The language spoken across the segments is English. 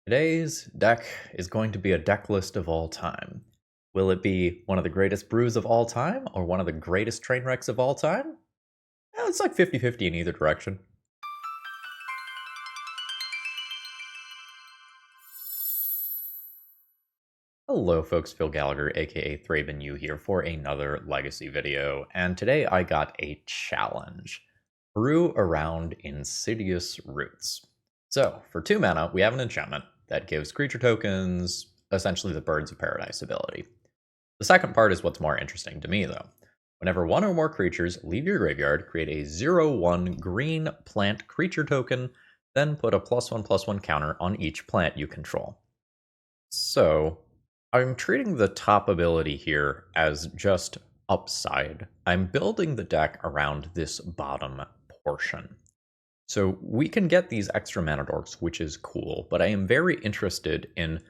Today's deck is going to be a deck list of all time. Will it be one of the greatest brews of all time or one of the greatest train wrecks of all time? It's like 50-50 in either direction. Hello folks, Phil Gallagher aka ThrabenU here for another Legacy video, and today I got a challenge. Brew around Insidious Roots. So, for 2 mana, we have an enchantment that gives creature tokens essentially the Birds of Paradise ability. The second part is what's more interesting to me, though. Whenever one or more creatures leave your graveyard, create a 0/1 green plant creature token, then put a +1/+1 counter on each plant you control. So, I'm treating the top ability here as just upside. I'm building the deck around this bottom portion. So we can get these extra mana dorks, which is cool, but I am very interested in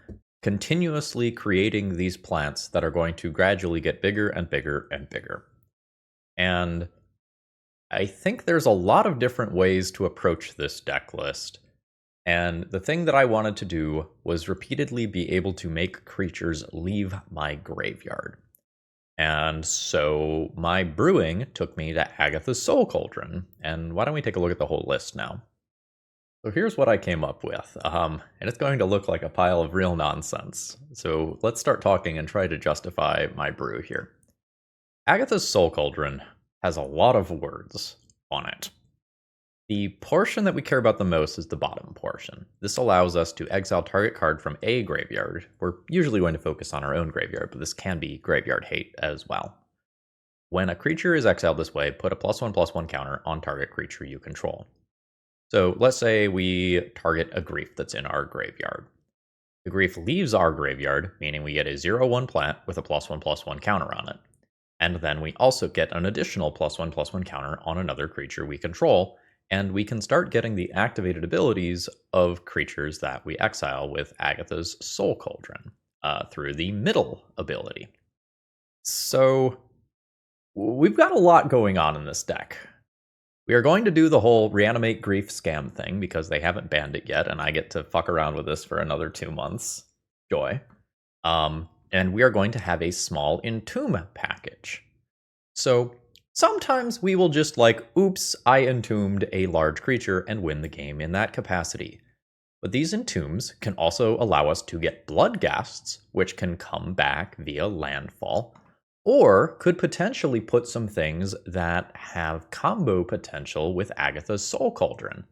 continuously creating these plants that are going to gradually get bigger and bigger and bigger. And I think there's a lot of different ways to approach this deck list. And the thing that I wanted to do was repeatedly be able to make creatures leave my graveyard. And so my brewing took me to Agatha's Soul Cauldron. And why don't we take a look at the whole list now? So here's what I came up with, and it's going to look like a pile of real nonsense. So let's start talking and try to justify my brew here. Agatha's Soul Cauldron has a lot of words on it. The portion that we care about the most is the bottom portion. This allows us to exile target card from a graveyard. We're usually going to focus on our own graveyard, but this can be graveyard hate as well. When a creature is exiled this way, put a +1/+1 counter on target creature you control. So let's say we target a Grief that's in our graveyard. The Grief leaves our graveyard, meaning we get a 0/1 plant with a +1/+1 counter on it. And then we also get an additional +1/+1 counter on another creature we control, and we can start getting the activated abilities of creatures that we exile with Agatha's Soul Cauldron through the middle ability. So we've got a lot going on in this deck. We are going to do the whole Reanimate Grief scam thing because they haven't banned it yet, and I get to fuck around with this for another 2 months. Joy. And we are going to have a small Entomb package. So sometimes we will just oops, I entombed a large creature and win the game in that capacity. But these entombs can also allow us to get Bloodghasts, which can come back via landfall, or could potentially put some things that have combo potential with Agatha's Soul Cauldron.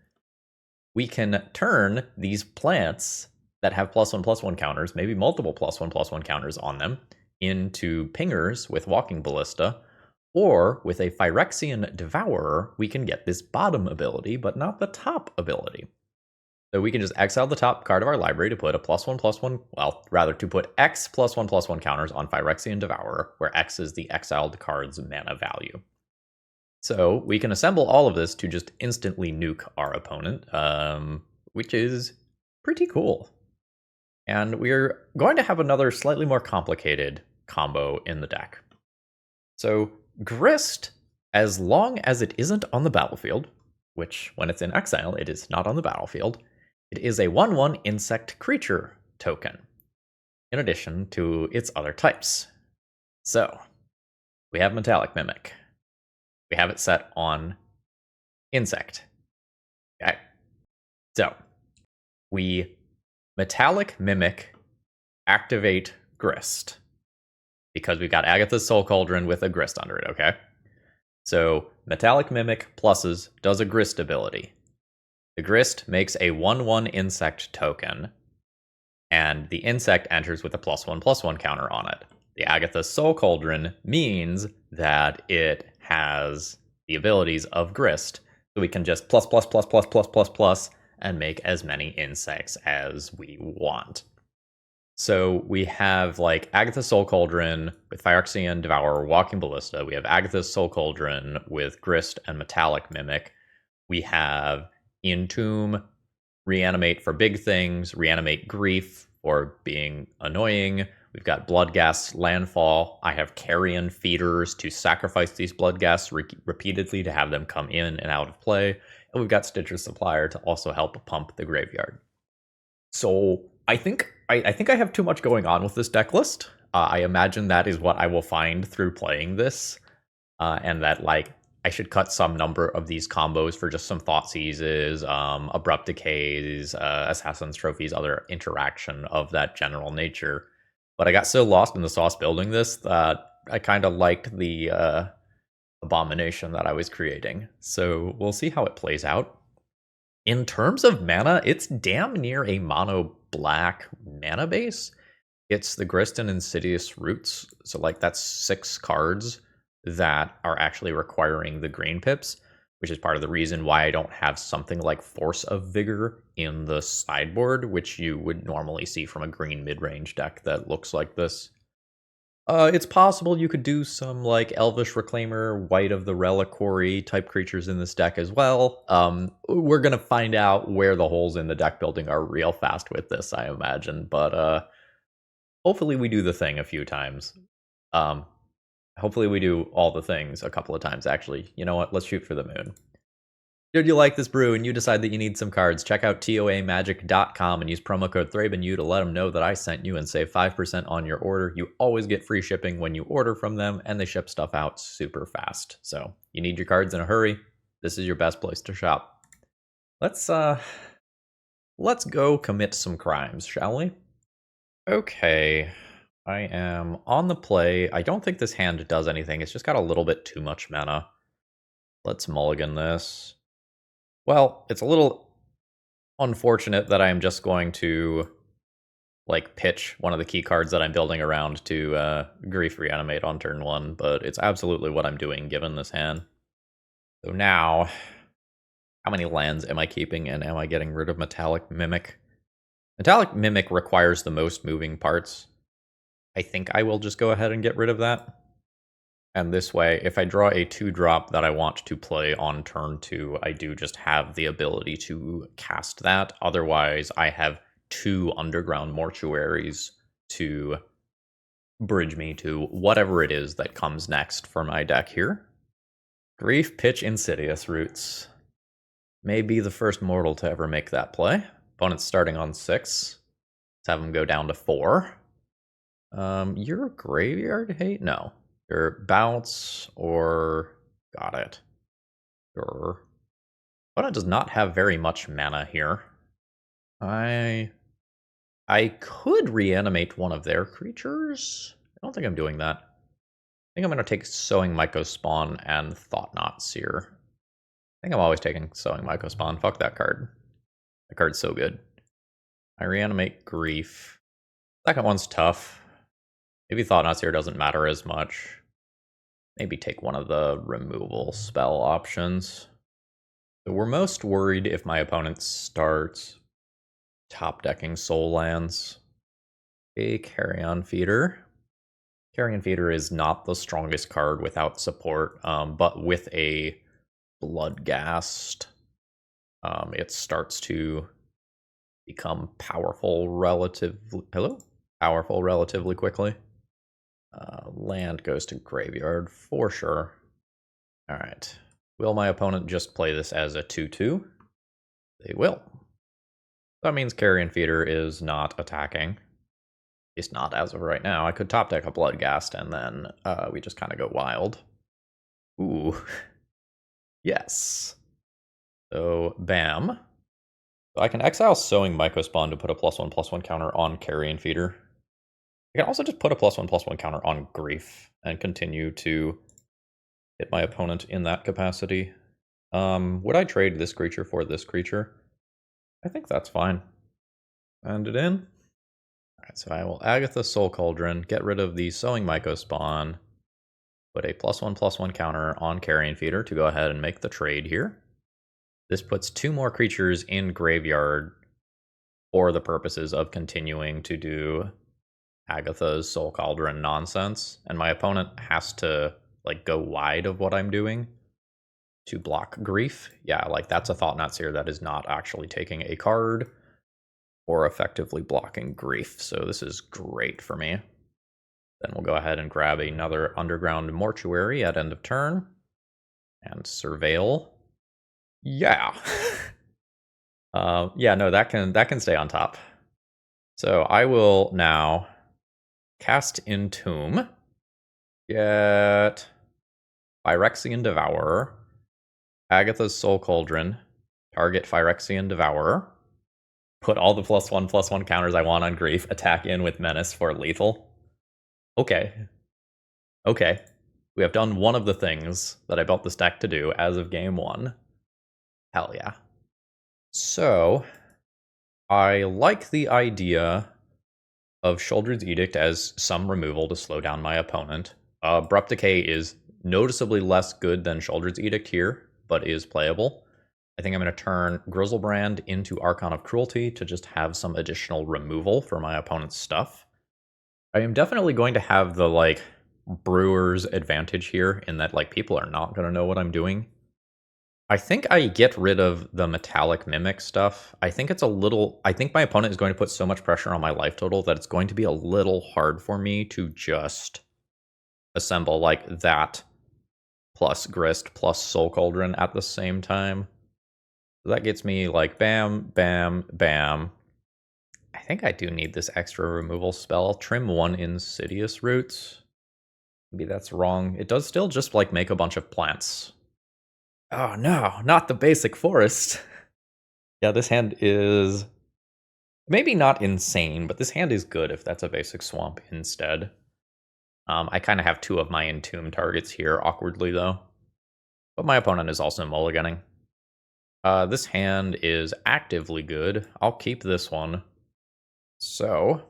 We can turn these plants that have +1/+1 counters, maybe multiple +1/+1 counters on them, into pingers with Walking Ballista, or with a Phyrexian Devourer, we can get this bottom ability, but not the top ability. So we can just exile the top card of our library to put a +1/+1, well, rather to put X +1/+1 counters on Phyrexian Devourer, where X is the exiled card's mana value. So we can assemble all of this to just instantly nuke our opponent, which is pretty cool. And we're going to have another slightly more complicated combo in the deck. So Grist, as long as it isn't on the battlefield, which when it's in exile, it is not on the battlefield, it is a 1/1 insect creature token, in addition to its other types. So, we have Metallic Mimic. We have it set on insect. Okay. So, we Metallic Mimic activate Grist, because we've got Agatha's Soul Cauldron with a Grist under it, okay? So, Metallic Mimic pluses does a Grist ability. The Grist makes a 1/1 insect token, and the insect enters with a +1/+1 counter on it. The Agatha's Soul Cauldron means that it has the abilities of Grist, so we can just plus and make as many insects as we want. So we have Agatha's Soul Cauldron with Phyrexian Devourer, Walking Ballista. We have Agatha's Soul Cauldron with Grist and Metallic Mimic. We have Entomb, Reanimate for big things, Reanimate Grief for being annoying. We've got Bloodghast Landfall. I have Carrion Feeders to sacrifice these Bloodghasts repeatedly to have them come in and out of play. And we've got Stitcher's Supplier to also help pump the graveyard. So I think I have too much going on with this deck list. I imagine that is what I will find through playing this, and that like I should cut some number of these combos for just some thought seizes, abrupt decays, assassin's trophies, other interaction of that general nature. But I got so lost in the sauce building this that I kind of liked the abomination that I was creating. So we'll see how it plays out. In terms of mana, it's damn near a mono black mana base. It's the Grist and Insidious Roots. So like that's 6 cards that are actually requiring the green pips, which is part of the reason why I don't have something like Force of Vigor in the sideboard, which you would normally see from a green mid-range deck that looks like this. It's possible you could do some like Elvish Reclaimer, White of the Reliquary type creatures in this deck as well. We're gonna find out where the holes in the deck building are real fast with this, I imagine. But hopefully we do the thing a few times. Hopefully we do all the things a couple of times, actually. You know what? Let's shoot for the moon. Did you like this brew and you decide that you need some cards? Check out toamagic.com and use promo code ThrabenU to let them know that I sent you and save 5% on your order. You always get free shipping when you order from them, and they ship stuff out super fast. So you need your cards in a hurry. This is your best place to shop. Let's go commit some crimes, shall we? Okay, I am on the play. I don't think this hand does anything. It's just got a little bit too much mana. Let's mulligan this. Well, it's a little unfortunate that I'm just going to like pitch one of the key cards that I'm building around to Grief Reanimate on turn 1, but it's absolutely what I'm doing given this hand. So now, how many lands am I keeping, and am I getting rid of Metallic Mimic? Metallic Mimic requires the most moving parts. I think I will just go ahead and get rid of that. And this way, if I draw a 2-drop that I want to play on turn 2, I do just have the ability to cast that. Otherwise, I have 2 Underground Mortuaries to bridge me to whatever it is that comes next for my deck here. Grief, pitch, Insidious Roots. May be the first mortal to ever make that play. Opponent's starting on 6. Let's have him go down to 4. Your graveyard hate? No. Your bounce or... Got it. Your opponent does not have very much mana here. I could reanimate one of their creatures. I don't think I'm doing that. I think I'm going to take Sowing Mycospawn and Thought-Knot Seer. I think I'm always taking Sowing Mycospawn. Fuck that card. That card's so good. I reanimate Grief. Second one's tough. Maybe Thought-Knot Seer doesn't matter as much. Maybe take one of the removal spell options. So we're most worried if my opponent starts top decking Soul Lands. A Carrion Feeder. Carrion Feeder is not the strongest card without support, but with a Bloodghast, it starts to become powerful relatively. Hello? Powerful relatively quickly. Land goes to graveyard for sure. All right. Will my opponent just play this as a 2/2? They will. That means Carrion Feeder is not attacking. At least not as of right now. I could top deck a Bloodghast and then we just kind of go wild. Ooh. Yes. So, bam. So I can exile Sowing Mycospawn to put a +1/+1 counter on Carrion Feeder. I can also just put a +1/+1 counter on Grief and continue to hit my opponent in that capacity. Would I trade this creature for this creature? I think that's fine. Send it in. Alright, so I will Agatha Soul Cauldron, get rid of the Sowing Mycospawn, put a +1/+1 counter on Carrion Feeder to go ahead and make the trade here. This puts 2 more creatures in graveyard for the purposes of continuing to do Agatha's Soul Cauldron nonsense, and my opponent has to like go wide of what I'm doing to block Grief. Yeah, like that's a Thought-Knot Seer that is not actually taking a card or effectively blocking Grief, so this is great for me. Then we'll go ahead and grab another Underground Mortuary at end of turn and Surveil. Yeah. Yeah, no, that can stay on top. So I will now cast Entomb, get Phyrexian Devourer, Agatha's Soul Cauldron, target Phyrexian Devourer, put all the +1/+1 counters I want on Grief, attack in with Menace for lethal. Okay. Okay. We have done one of the things that I built this deck to do as of game 1. Hell yeah. So, I like the idea of Sheoldred's Edict as some removal to slow down my opponent. Abrupt Decay is noticeably less good than Sheoldred's Edict here, but is playable. I think I'm going to turn Grizzlebrand into Archon of Cruelty to just have some additional removal for my opponent's stuff. I am definitely going to have the, like, Brewer's advantage here in that, like, people are not going to know what I'm doing. I think I get rid of the Metallic Mimic stuff. I think my opponent is going to put so much pressure on my life total that it's going to be a little hard for me to just assemble, like, that plus Grist plus Soul Cauldron at the same time. So that gets me, like, bam, bam, bam. I think I do need this extra removal spell. Trim 1 Insidious Roots. Maybe that's wrong. It does still just, like, make a bunch of plants. Oh no, not the basic forest. Yeah, this hand is maybe not insane, but this hand is good if that's a basic swamp instead. I kind of have 2 of my Entomb targets here, awkwardly though. But my opponent is also mulliganing. This hand is actively good. I'll keep this one. So,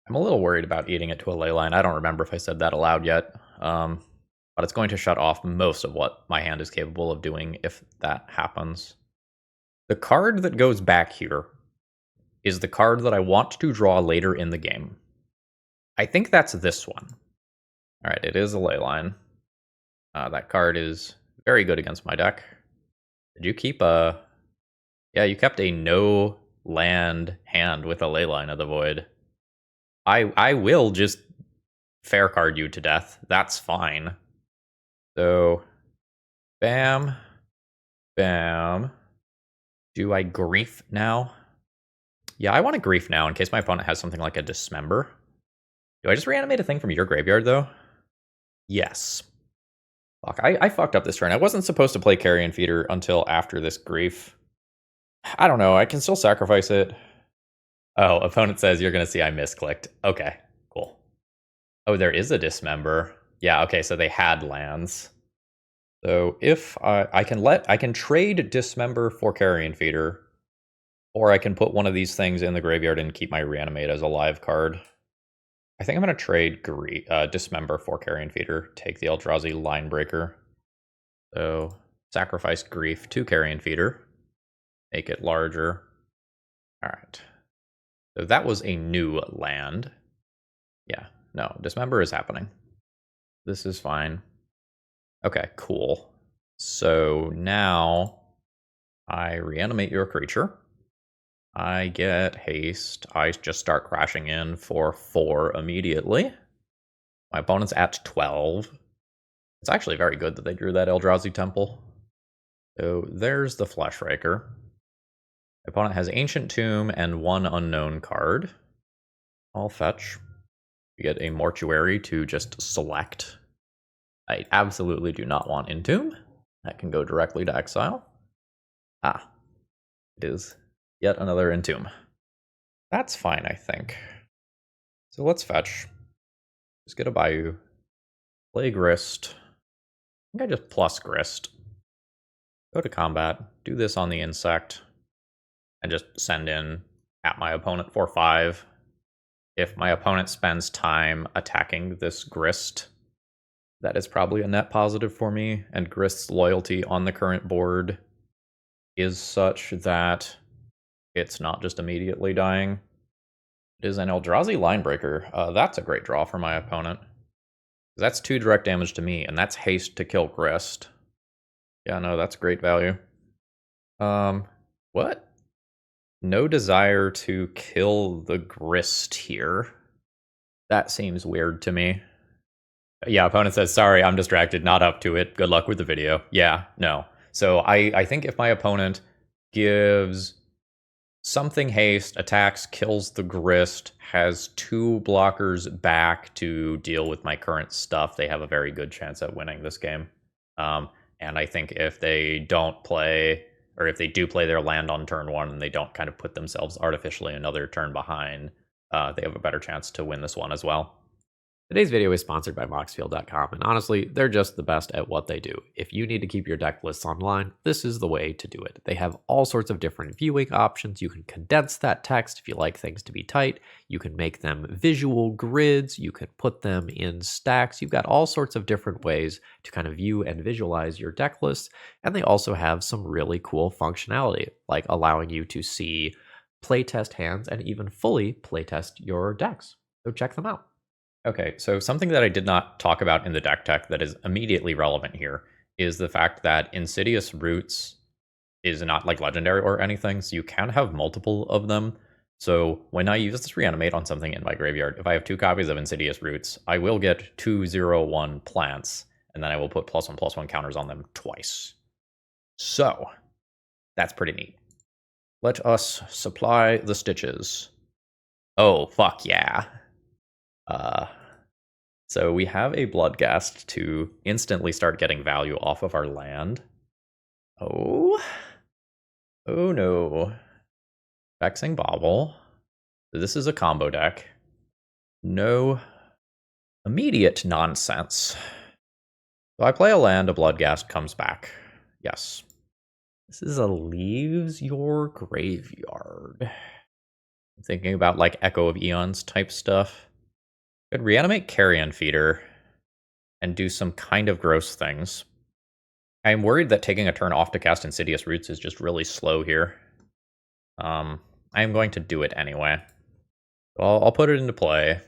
I'm a little worried about eating it to a leyline. I don't remember if I said that aloud yet. But it's going to shut off most of what my hand is capable of doing if that happens. The card that goes back here is the card that I want to draw later in the game. I think that's this one. Alright, it is a leyline. That card is very good against my deck. Did you keep a... Yeah, you kept a no land hand with a Leyline of the Void. I will just fair card you to death. That's fine. So, bam, bam. Do I Grief now? Yeah, I want to Grief now in case my opponent has something like a Dismember. Do I just reanimate a thing from your graveyard, though? Yes. Fuck, I fucked up this turn. I wasn't supposed to play Carrion Feeder until after this Grief. I don't know, I can still sacrifice it. Oh, opponent says you're gonna see I misclicked. Okay, cool. Oh, there is a Dismember. Yeah, okay, so they had lands. So if I can trade Dismember for Carrion Feeder, or I can put one of these things in the graveyard and keep my Reanimate as a live card. I think I'm going to trade Dismember for Carrion Feeder, take the Eldrazi Linebreaker. So sacrifice Grief to Carrion Feeder, make it larger. All right. So that was a new land. Yeah, no, Dismember is happening. This is fine. Okay, cool. So now I reanimate your creature. I get haste. I just start crashing in for 4 immediately. My opponent's at 12. It's actually very good that they drew that Eldrazi Temple. So there's the Fleshraker. My opponent has Ancient Tomb and 1 unknown card. I'll fetch. We get a Mortuary to just select. I absolutely do not want Entomb. That can go directly to exile. Ah, it is yet another Entomb. That's fine, I think. So let's fetch. Just get a Bayou. Play Grist. I think I just plus Grist. Go to combat. Do this on the insect. And just send in at my opponent for 5. If my opponent spends time attacking this Grist, that is probably a net positive for me. And Grist's loyalty on the current board is such that it's not just immediately dying. It is an Eldrazi Linebreaker. That's a great draw for my opponent. That's 2 direct damage to me, and that's haste to kill Grist. Yeah, no, that's great value. What? No desire to kill the Grist here. That seems weird to me. Yeah, opponent says, sorry, I'm distracted, not up to it. Good luck with the video. Yeah, no. So I think if my opponent gives something haste, attacks, kills the Grist, has 2 blockers back to deal with my current stuff, they have a very good chance at winning this game. And I think if they don't play, or if they do play their land on turn 1 and they don't kind of put themselves artificially another turn behind, they have a better chance to win this one as well. Today's video is sponsored by Moxfield.com, and honestly, they're just the best at what they do. If you need to keep your deck lists online, this is the way to do it. They have all sorts of different viewing options. You can condense that text if you like things to be tight. You can make them visual grids. You can put them in stacks. You've got all sorts of different ways to kind of view and visualize your deck lists. And they also have some really cool functionality, like allowing you to see playtest hands and even fully playtest your decks. So check them out. Okay, so something that I did not talk about in the deck tech that is immediately relevant here is the fact that Insidious Roots is not like legendary or anything, so you can have multiple of them. So when I use this Reanimate on something in my graveyard, if I have 2 copies of Insidious Roots, I will get 2/0/1 plants, and then I will put +1/+1 counters on them twice. So that's pretty neat. Let us supply the stitches. Oh, fuck yeah. So we have a Bloodghast to instantly start getting value off of our land. Oh no. Vexing Bauble. This is a combo deck. No immediate nonsense. So I play a land, a Bloodghast comes back. Yes. This is a leaves your graveyard. I'm thinking about like Echo of Eons type stuff. Could reanimate Carrion Feeder and do some kind of gross things. I'm worried that taking a turn off to cast Insidious Roots is just really slow here. I'm going to do it anyway. I'll put it into play.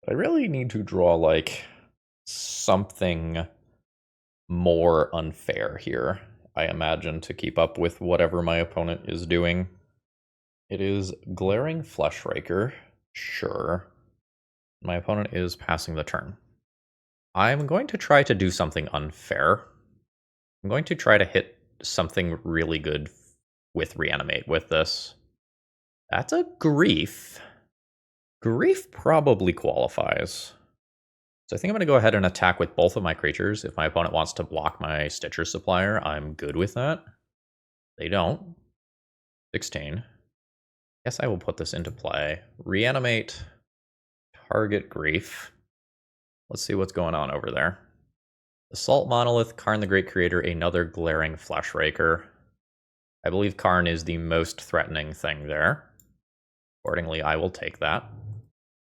But I really need to draw like something more unfair here, I imagine, to keep up with whatever my opponent is doing. It is Glaring Fleshraker, sure. My opponent is passing the turn. I'm going to try to do something unfair. I'm going to try to hit something really good with Reanimate with this. That's a Grief. Grief probably qualifies. So I think I'm going to go ahead and attack with both of my creatures. If my opponent wants to block my Stitcher Supplier, I'm good with that. They don't. 16. Guess I will put this into play. Reanimate. Target Grief. Let's see what's going on over there. Assault Monolith, Karn the Great Creator, another Glaring Fleshraker. I believe Karn is the most threatening thing there. Accordingly, I will take that.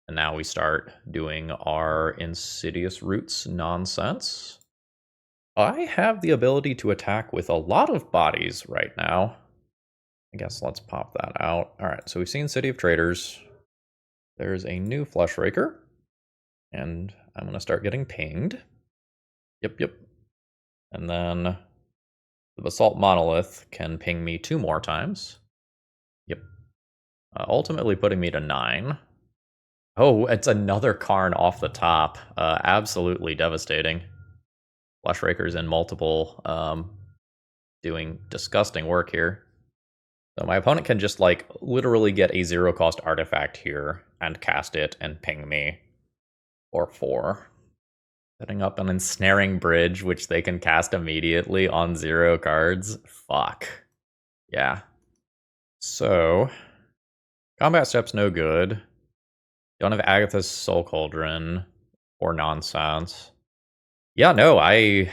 And now we start doing our Insidious Roots nonsense. I have the ability to attack with a lot of bodies right now. I guess let's pop that out. Alright, so we've seen City of Traders. There's a new Fleshraker, and I'm going to start getting pinged. Yep. And then the Basalt Monolith can ping me 2 more times. Yep. Ultimately putting me to 9. Oh, it's another Karn off the top. Absolutely devastating. Fleshraker's in multiple, doing disgusting work here. So my opponent can just, like, literally get a 0-cost artifact here and cast it and ping me. Or 4. Setting up an Ensnaring Bridge, which they can cast immediately on 0 cards. Fuck. Yeah. So, combat step's no good. Don't have Agatha's Soul Cauldron or nonsense. Yeah, no, I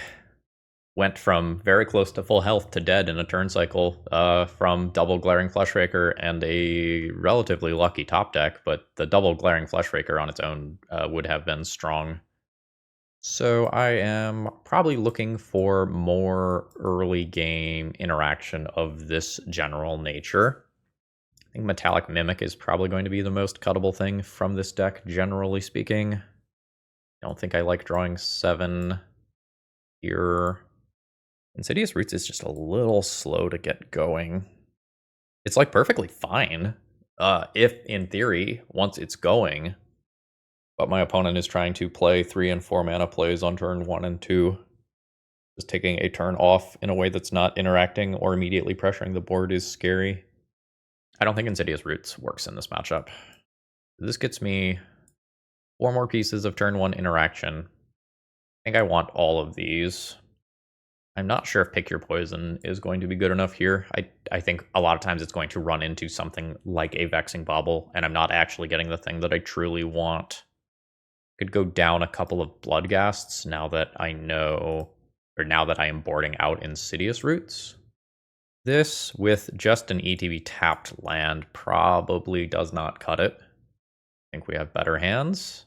went from very close to full health to dead in a turn cycle from double Glaring Fleshraker and a relatively lucky top deck, but the double Glaring Fleshraker on its own would have been strong. So I am probably looking for more early game interaction of this general nature. I think Metallic Mimic is probably going to be the most cuttable thing from this deck, generally speaking. I don't think I like drawing 7 here. Insidious Roots is just a little slow to get going. It's like perfectly fine, if in theory, once it's going. But my opponent is trying to play 3 and 4 mana plays on turn 1 and 2. Just taking a turn off in a way that's not interacting or immediately pressuring the board is scary. I don't think Insidious Roots works in this matchup. This gets me 4 more pieces of turn 1 interaction. I think I want all of these. I'm not sure if Pick Your Poison is going to be good enough here. I think a lot of times it's going to run into something like a Vexing Bauble, and I'm not actually getting the thing that I truly want. Could go down a couple of Bloodghasts now that I know, or now that I am boarding out Insidious Roots. This, with just an ETB tapped land, probably does not cut it. I think we have better hands.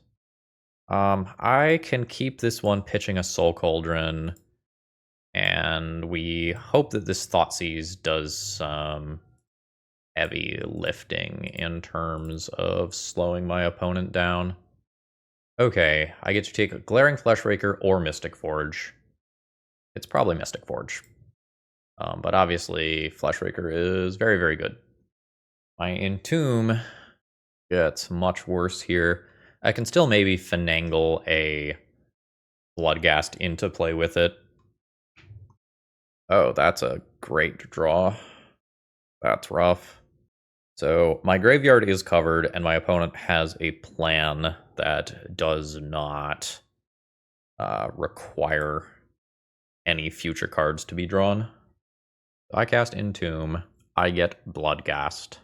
I can keep this one pitching a Soul Cauldron, and we hope that this Thoughtseize does some heavy lifting in terms of slowing my opponent down. Okay, I get to take a Glaring Fleshraker or Mystic Forge. It's probably Mystic Forge. But obviously, Fleshraker is very, very good. My Entomb gets much worse here. I can still maybe finagle a Bloodghast into play with it. Oh, that's a great draw. That's rough. So my graveyard is covered, and my opponent has a plan that does not require any future cards to be drawn. So I cast Entomb. I get Bloodghast.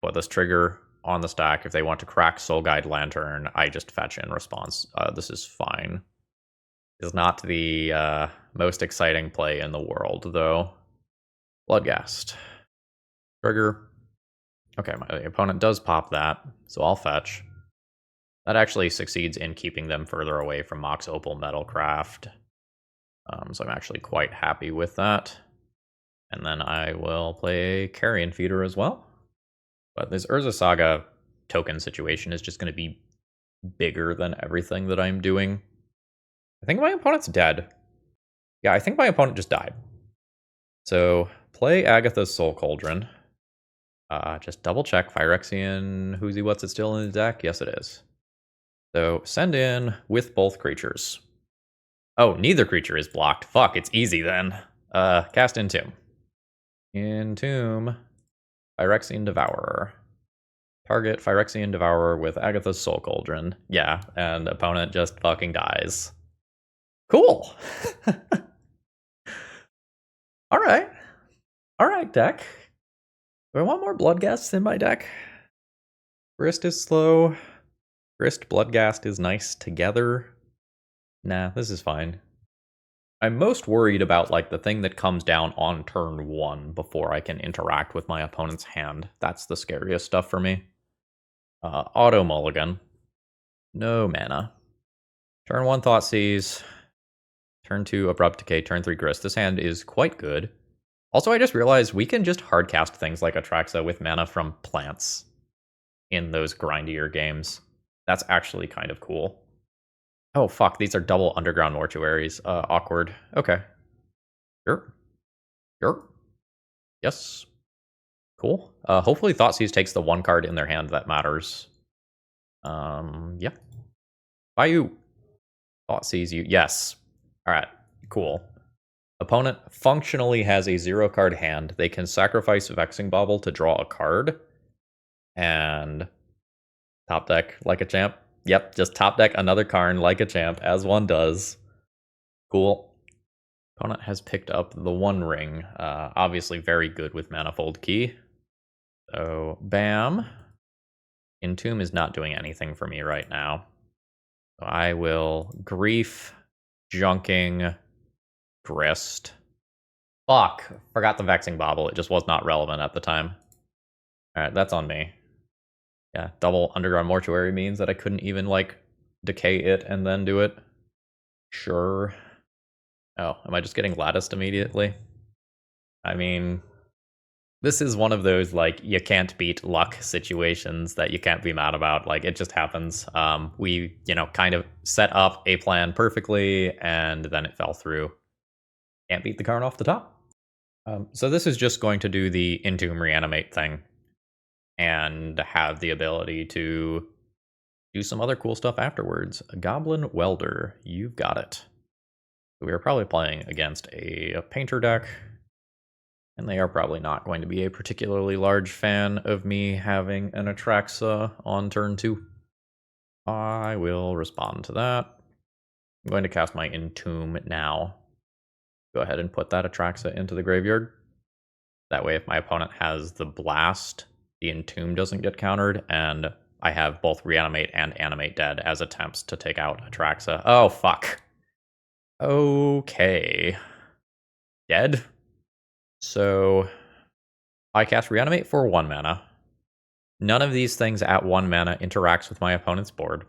Put this trigger on the stack. If they want to crack Soul Guide Lantern, I just fetch in response. This is fine. Is not the most exciting play in the world, though. Bloodghast. Trigger. Okay, my opponent does pop that, so I'll fetch. That actually succeeds in keeping them further away from Mox Opal Metalcraft. So I'm actually quite happy with that. And then I will play Carrion Feeder as well. But this Urza Saga token situation is just going to be bigger than everything that I'm doing. I think my opponent's dead. Yeah, I think my opponent just died. So play Agatha's Soul Cauldron. Just double check Phyrexian Who's What's It still in the deck? Yes, it is. So send in with both creatures. Oh, neither creature is blocked. Fuck, it's easy then. Cast Entomb. Entomb. Phyrexian Devourer. Target Phyrexian Devourer with Agatha's Soul Cauldron. Yeah, and opponent just fucking dies. Cool. Alright. Alright, deck. Do I want more Bloodghasts in my deck? Grist is slow. Grist, Bloodghast is nice together. Nah, this is fine. I'm most worried about like the thing that comes down on turn 1 before I can interact with my opponent's hand. That's the scariest stuff for me. Auto Mulligan. No mana. Turn 1 Thoughtseize. Turn 2 Abrupt Decay. Turn 3 Grist. This hand is quite good. Also, I just realized we can just hardcast things like Atraxa with mana from plants in those grindier games. That's actually kind of cool. Oh, fuck, these are double Underground Mortuaries. Awkward. Okay. Sure. Sure. Yes. Cool. Hopefully Thoughtseize takes the 1 card in their hand that matters. Yeah. Bayou. Thoughtseize you. Yes. Alright, cool. Opponent functionally has a 0-card hand. They can sacrifice Vexing Bauble to draw a card. And top deck like a champ. Yep, just top deck another Karn like a champ, as one does. Cool. Opponent has picked up the One Ring. Obviously very good with Manifold Key. So, bam. Entomb is not doing anything for me right now. So I will Grief, Junking, Grist. Fuck, forgot the Vexing Bauble. It just was not relevant at the time. Alright, that's on me. Yeah, double Underground Mortuary means that I couldn't even, like, decay it and then do it. Sure. Oh, am I just getting latticed immediately? I mean, this is one of those, like, you can't beat luck situations that you can't be mad about. Like, it just happens. We, kind of set up a plan perfectly, and then it fell through. Can't beat the Karn off the top. So this is just going to do the Entomb Reanimate thing. And have the ability to do some other cool stuff afterwards. A Goblin Welder, you've got it. We are probably playing against a painter deck. And they are probably not going to be a particularly large fan of me having an Atraxa on turn 2. I will respond to that. I'm going to cast my Entomb now. Go ahead and put that Atraxa into the graveyard. That way, if my opponent has the Blast, the Entomb doesn't get countered, and I have both Reanimate and Animate dead as attempts to take out Atraxa. Oh, fuck. Okay. Dead? So, I cast Reanimate for 1 mana. None of these things at 1 mana interacts with my opponent's board.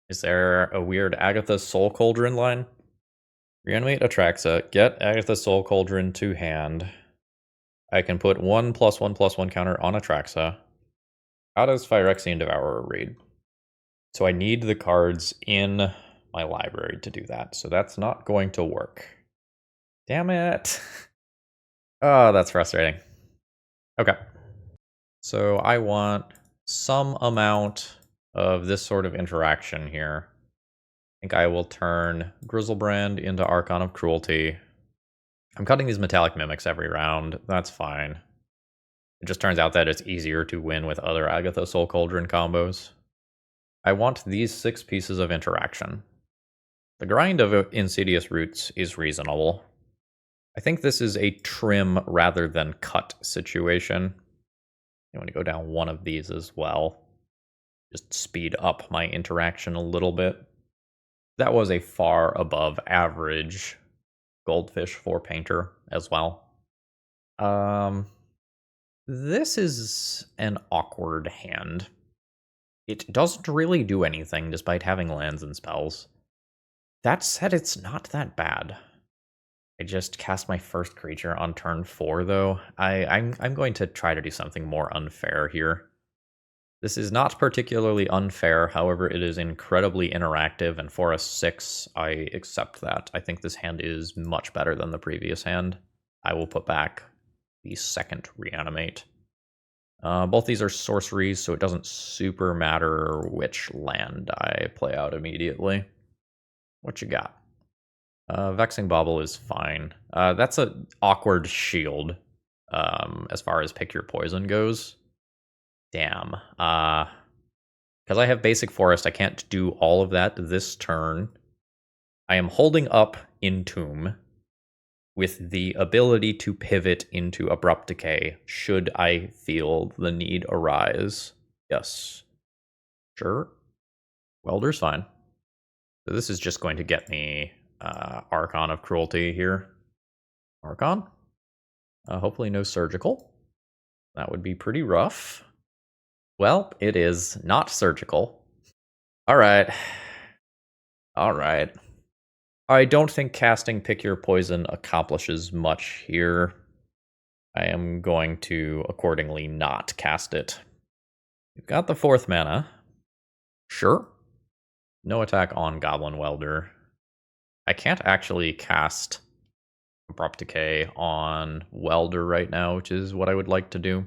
Is there a weird Agatha Soul Cauldron line? Reanimate Atraxa, get Agatha Soul Cauldron to hand. I can put 1/1/1 counter on Atraxa. How does Phyrexian Devourer read? So I need the cards in my library to do that, so that's not going to work. Damn it. Oh, that's frustrating. Okay. So I want some amount of this sort of interaction here. I think I will turn Grizzlebrand into Archon of Cruelty. I'm cutting these Metallic Mimics every round. That's fine. It just turns out that it's easier to win with other Agatha Soul Cauldron combos. I want these 6 pieces of interaction. The grind of Insidious Roots is reasonable. I think this is a trim rather than cut situation. I want to go down one of these as well. Just speed up my interaction a little bit. That was a far above average Goldfish for Painter as well. This is an awkward hand. It doesn't really do anything despite having lands and spells. That said, it's not that bad. I just cast my first creature on turn 4, though. I'm going to try to do something more unfair here. This is not particularly unfair, however, it is incredibly interactive, and for a 6, I accept that. I think this hand is much better than the previous hand. I will put back the second Reanimate. Both these are sorceries, so it doesn't super matter which land I play out immediately. What you got? Vexing Bauble is fine. That's an awkward shield, as far as pick your poison goes. Damn. Because I have basic forest, I can't do all of that this turn. I am holding up Entomb with the ability to pivot into Abrupt Decay should I feel the need arise. Yes. Sure. Welder's fine. So this is just going to get me Archon of Cruelty here. Archon? Hopefully no surgical. That would be pretty rough. Well, it is not surgical. Alright. Alright. I don't think casting Pick Your Poison accomplishes much here. I am going to accordingly not cast it. We've got the 4th mana. Sure. No attack on Goblin Welder. I can't actually cast Abrupt Decay on Welder right now, which is what I would like to do.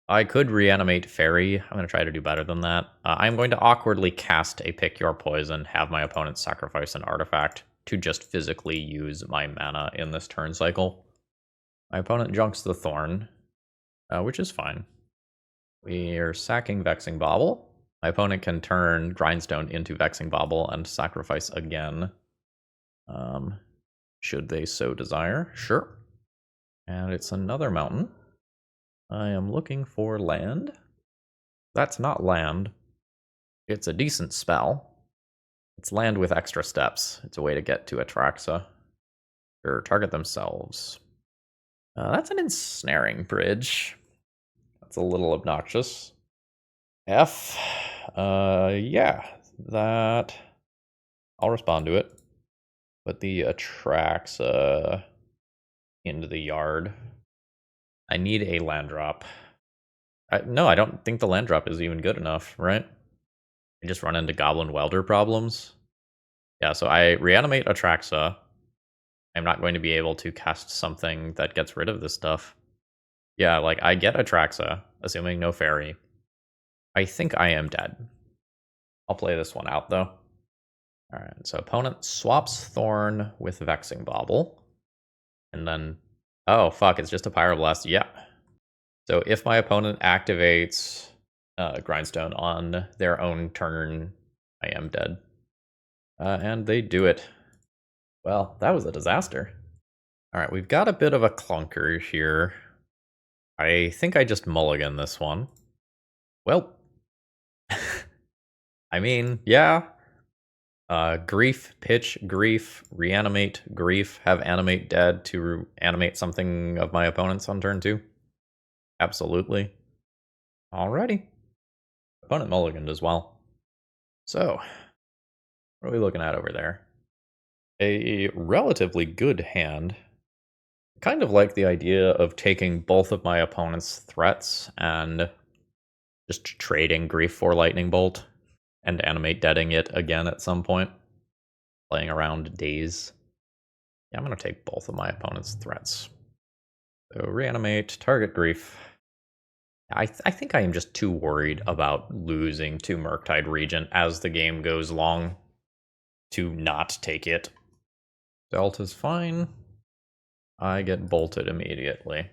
I could Reanimate Fairy. I'm going to try to do better than that. I'm going to awkwardly cast a Pick Your Poison, have my opponent sacrifice an artifact to just physically use my mana in this turn cycle. My opponent junks the Thorn, which is fine. We are sacking Vexing Bauble. My opponent can turn Grindstone into Vexing Bauble and sacrifice again. Should they so desire. Sure. And it's another mountain. I am looking for land. That's not land. It's a decent spell. It's land with extra steps. It's a way to get to Atraxa. Or target themselves. That's an ensnaring bridge. That's a little obnoxious. F. Yeah, that. I'll respond to it. Put the Atraxa into the yard. I need a land drop. No, I don't think the land drop is even good enough, right? I just run into Goblin Welder problems. Yeah, so I Reanimate Atraxa. I'm not going to be able to cast something that gets rid of this stuff. Yeah, like, I get Atraxa, assuming no fairy. I think I am dead. I'll play this one out, though. Alright, so opponent swaps Thorn with Vexing Bauble. And then Oh, fuck, it's just a Pyroblast. Yeah. So if my opponent activates Grindstone on their own turn, I am dead. And they do it. Well, that was a disaster. Alright, we've got a bit of a clunker here. I think I just mulligan this one. Well, I mean, yeah. Grief, pitch, grief, reanimate, grief, have animate dead to animate something of my opponent's on turn 2. Absolutely. Alrighty. Opponent mulliganed as well. So, what are we looking at over there? A relatively good hand. Kind of like the idea of taking both of my opponent's threats and just trading Grief for Lightning Bolt and animate deading it again at some point. Playing around days. Yeah, I'm going to take both of my opponent's threats. So reanimate, target Grief. I think I am just too worried about losing to Murktide Regent as the game goes long to not take it. Delta's fine. I get bolted immediately.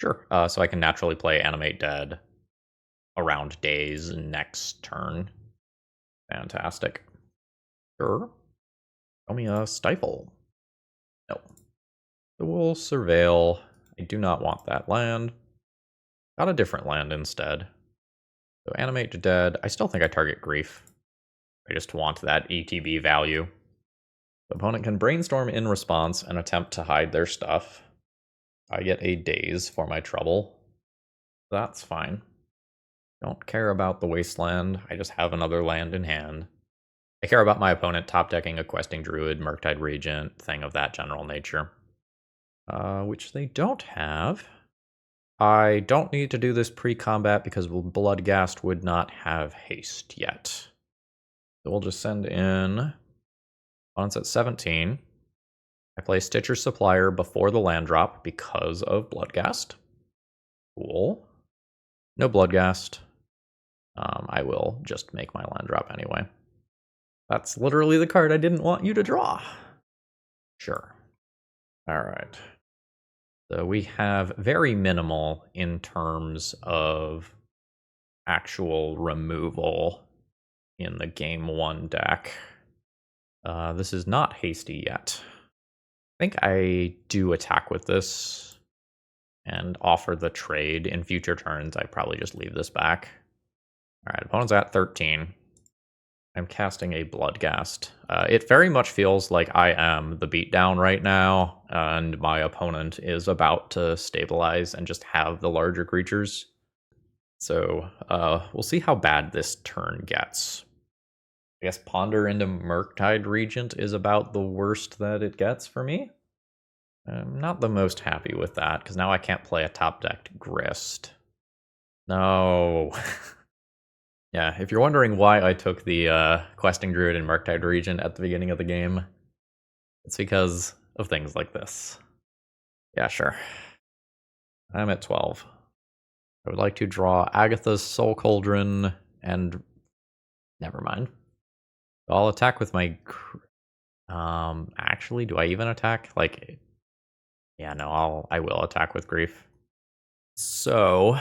Sure, so I can naturally play Animate Dead around days next turn. Fantastic. Sure. Show me a Stifle. No. So we'll Surveil. I do not want that land. Got a different land instead. So Animate to Dead. I still think I target Grief. I just want that ETB value. The opponent can brainstorm in response and attempt to hide their stuff. I get a Daze for my trouble. That's fine. Don't care about the Wasteland. I just have another land in hand. I care about my opponent top decking a Questing Druid, Murktide Regent, thing of that general nature. Which they don't have. I don't need to do this pre-combat because Bloodghast would not have haste yet. So we'll just send in opponents at 17. I play Stitcher Supplier before the land drop because of Bloodghast. Cool. No Bloodghast. I will just make my land drop anyway. That's literally the card I didn't want you to draw. Sure. Alright. So we have very minimal in terms of actual removal in the game 1 deck. This is not hasty yet. I think I do attack with this and offer the trade in future turns. I probably just leave this back. Alright, opponent's at 13. I'm casting a Bloodghast. It very much feels like I am the beatdown right now, and my opponent is about to stabilize and just have the larger creatures. So we'll see how bad this turn gets. I guess Ponder into Murktide Regent is about the worst that it gets for me. I'm not the most happy with that, because now I can't play a top-decked Grist. No. Yeah, if you're wondering why I took the Questing Druid and Murktide Regent at the beginning of the game, it's because of things like this. Yeah, sure. I'm at 12. I would like to draw Agatha's Soul Cauldron and... Never mind. I'll attack with my... actually, do I even attack? Like... Yeah, no, I will attack with Grief. So...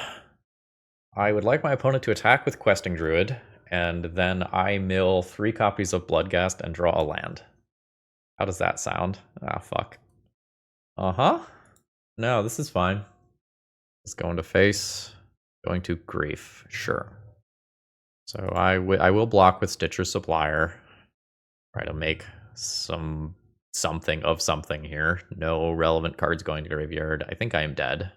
I would like my opponent to attack with Questing Druid, and then I mill 3 copies of Bloodghast and draw a land. How does that sound? Ah, fuck. Uh-huh. No, this is fine. Let's go into face. Going to Grief. Sure. So I will block with Stitcher Supplier. Try to make something of something here. No relevant cards going to graveyard. I think I am dead.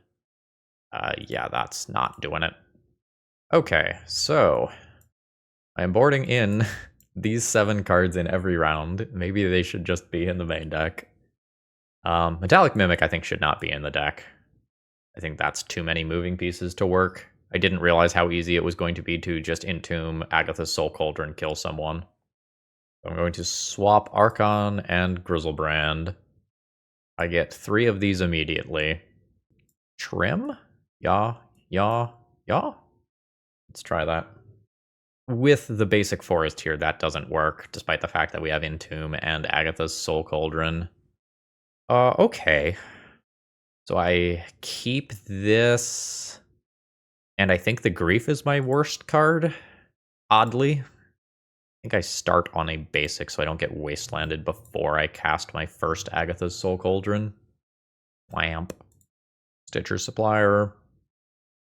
Yeah, that's not doing it. Okay, so I am boarding in these 7 cards in every round. Maybe they should just be in the main deck. Metallic Mimic, I think, should not be in the deck. I think that's too many moving pieces to work. I didn't realize how easy it was going to be to just entomb Agatha's Soul Cauldron and kill someone. So I'm going to swap Archon and Grizzlebrand. I get 3 of these immediately. Trim? Yeah. Let's try that. With the basic forest here, that doesn't work, despite the fact that we have Entomb and Agatha's Soul Cauldron. Okay. So I keep this, and I think the Grief is my worst card, oddly. I think I start on a basic so I don't get wastelanded before I cast my first Agatha's Soul Cauldron. Lamp. Stitcher Supplier.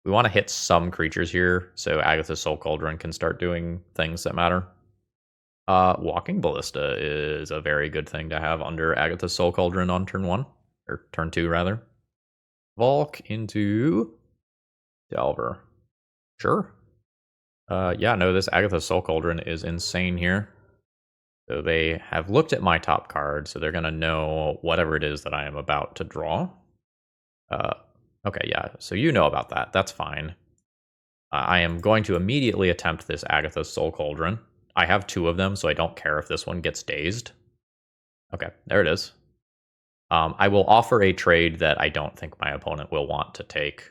We want to hit some creatures here so Agatha's Soul Cauldron can start doing things that matter. Walking Ballista is a very good thing to have under Agatha's Soul Cauldron on turn 1. Or turn 2, rather. Valk into Delver. Sure. Yeah, no, this Agatha's Soul Cauldron is insane here. So they have looked at my top card, so they're going to know whatever it is that I am about to draw. Okay, yeah, so you know about that. That's fine. I am going to immediately attempt this Agatha's Soul Cauldron. I have 2 of them, so I don't care if this one gets dazed. Okay, there it is. I will offer a trade that I don't think my opponent will want to take.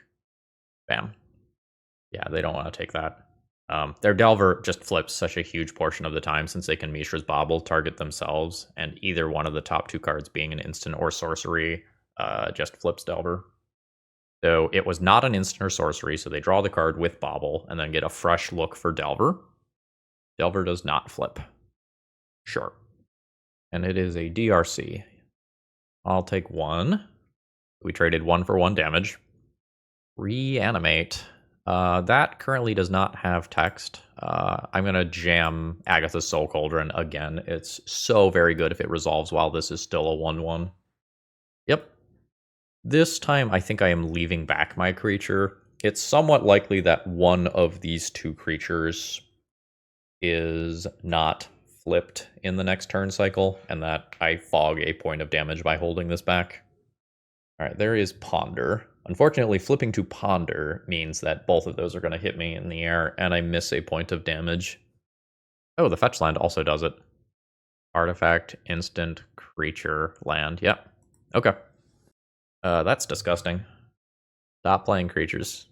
Bam. Yeah, they don't want to take that. Their Delver just flips such a huge portion of the time since they can Mishra's Bauble target themselves, and either one of the top 2 cards being an instant or sorcery just flips Delver. So it was not an instant or sorcery, so they draw the card with Bauble and then get a fresh look for Delver. Delver does not flip. Sure. And it is a DRC. I'll take 1. We traded 1 for 1 damage. Reanimate. That currently does not have text. I'm going to jam Agatha's Soul Cauldron again. It's so very good if it resolves while this is still a 1/1. Yep. This time I think I am leaving back my creature. It's somewhat likely that one of these 2 creatures is not flipped in the next turn cycle, and that I fog a point of damage by holding this back. Alright, there is Ponder. Unfortunately, flipping to Ponder means that both of those are going to hit me in the air, and I miss a point of damage. Oh, the fetch land also does it. Artifact, instant, creature, land. Yep. Okay. That's disgusting. Stop playing creatures.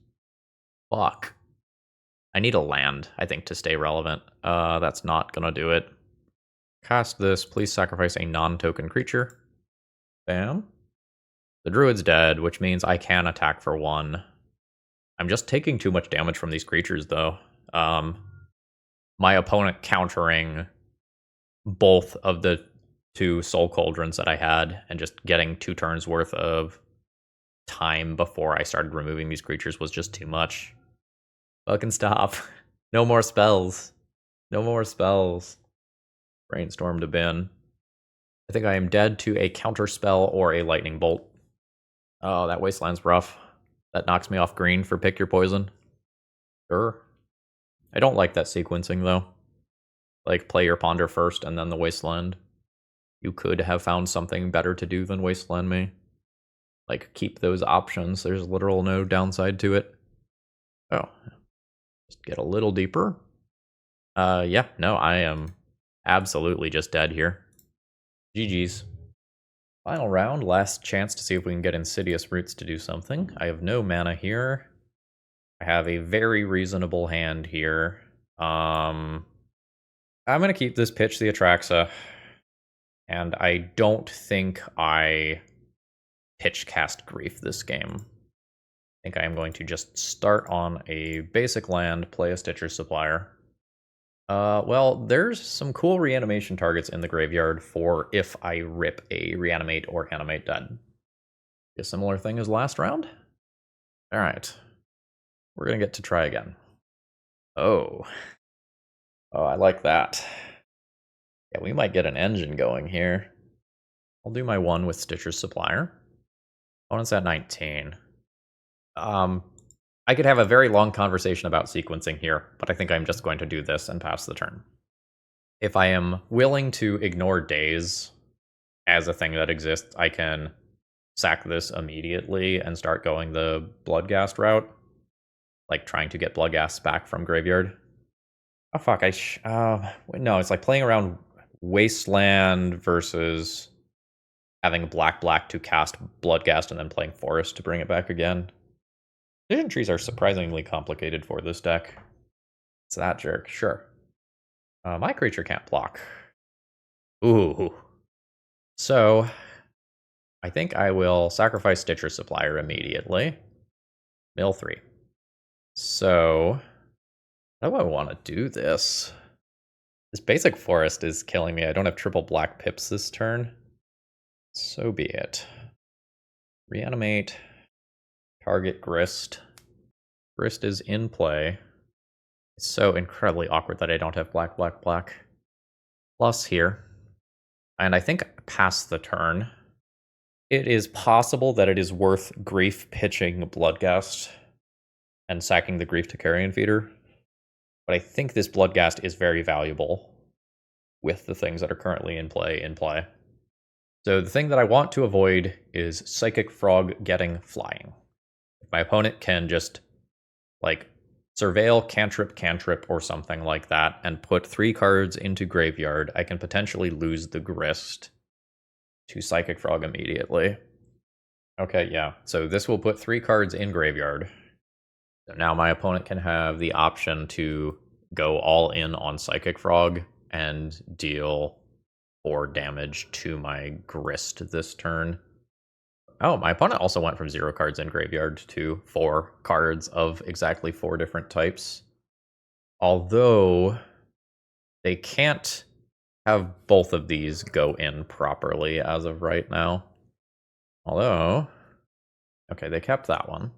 Fuck. I need a land, I think, to stay relevant. That's not gonna do it. Cast this. Please sacrifice a non-token creature. Bam. The druid's dead, which means I can attack for 1. I'm just taking too much damage from these creatures, though. My opponent countering both of the 2 Soul Cauldrons that I had and just getting 2 turns worth of time before I started removing these creatures was just too much. Fucking stop. No more spells. No more spells. Brainstorm to bin. I think I am dead to a counter spell or a lightning bolt. Oh, that wasteland's rough. That knocks me off green for pick your poison. Sure. I don't like that sequencing, though. Like, play your Ponder first and then the wasteland. You could have found something better to do than wasteland me. Like, keep those options. There's literal no downside to it. Oh. Just get a little deeper. Yeah, no, I am absolutely just dead here. GG's. Final round, last chance to see if we can get Insidious Roots to do something. I have no mana here. I have a very reasonable hand here. I'm going to keep this Pitch the Atraxa. And I don't think I pitch cast Grief this game. I think I am going to just start on a basic land, play a Stitcher Supplier. Well, there's some cool reanimation targets in the graveyard for if I rip a Reanimate or Animate dead. A similar thing as last round? Alright. We're gonna get to try again. Oh. Oh, I like that. Yeah, we might get an engine going here. I'll do my 1 with Stitcher's Supplier. Opponent's at 19. I could have a very long conversation about sequencing here, but I think I'm just going to do this and pass the turn. If I am willing to ignore days as a thing that exists, I can sack this immediately and start going the Bloodghast route. Like trying to get Bloodghast back from graveyard. Oh fuck, no, it's like playing around Wasteland versus having black to cast Bloodghast and then playing Forest to bring it back again. Vision trees are surprisingly complicated for this deck. It's that jerk, sure. My creature can't block. Ooh. So, I think I will sacrifice Stitcher Supplier immediately. Mill 3. So, how do I want to do this? This basic forest is killing me. I don't have triple black pips this turn. So be it. Reanimate. Target Grist. Grist is in play. It's so incredibly awkward that I don't have black, black, black. Plus here. And I think past the turn, it is possible that it is worth Grief pitching Bloodghast and sacking the Grief to Carrion Feeder. But I think this Bloodghast is very valuable with the things that are currently in play. So the thing that I want to avoid is Psychic Frog getting flying. If my opponent can just, like, surveil, cantrip, or something like that, and put 3 cards into graveyard, I can potentially lose the Grist to Psychic Frog immediately. Okay, yeah. So this will put 3 cards in graveyard. So now my opponent can have the option to go all in on Psychic Frog and deal 4 damage to my Grist this turn. Oh, my opponent also went from 0 cards in graveyard to 4 cards of exactly 4 different types. Although they can't have both of these go in properly as of right now. Although, okay, they kept that one.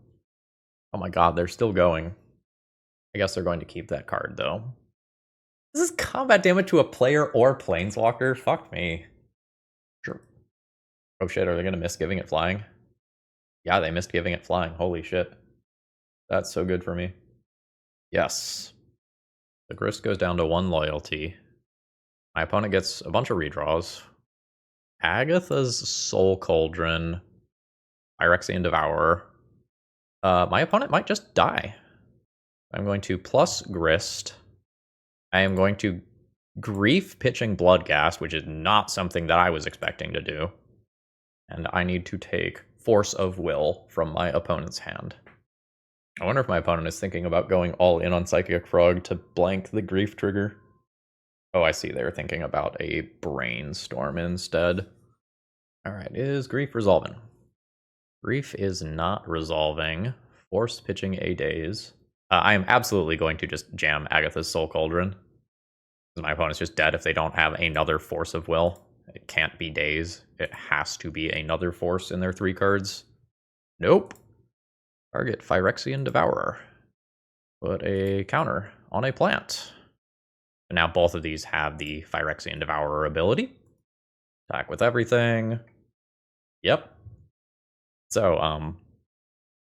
Oh my god, they're still going. I guess they're going to keep that card, though. This is combat damage to a player or planeswalker? Fuck me. Sure. Oh shit, are they going to miss giving it flying? Yeah, they missed giving it flying. Holy shit. That's so good for me. Yes. The Grist goes down to 1 loyalty. My opponent gets a bunch of redraws. Agatha's Soul Cauldron. Phyrexian Devourer. My opponent might just die. I'm going to plus Grist. I am going to Grief pitching Bloodghast, which is not something that I was expecting to do. And I need to take Force of Will from my opponent's hand. I wonder if my opponent is thinking about going all in on Psychic Frog to blank the Grief trigger. Oh, I see. They're thinking about a Brainstorm instead. Alright, is Grief resolving? Grief is not resolving. Force pitching a Daze. I am absolutely going to just jam Agatha's Soul Cauldron. My opponent's just dead if they don't have another Force of Will. It can't be Daze. It has to be another Force in their 3 cards. Nope. Target Phyrexian Devourer. Put a counter on a plant. And now both of these have the Phyrexian Devourer ability. Attack with everything. Yep. So,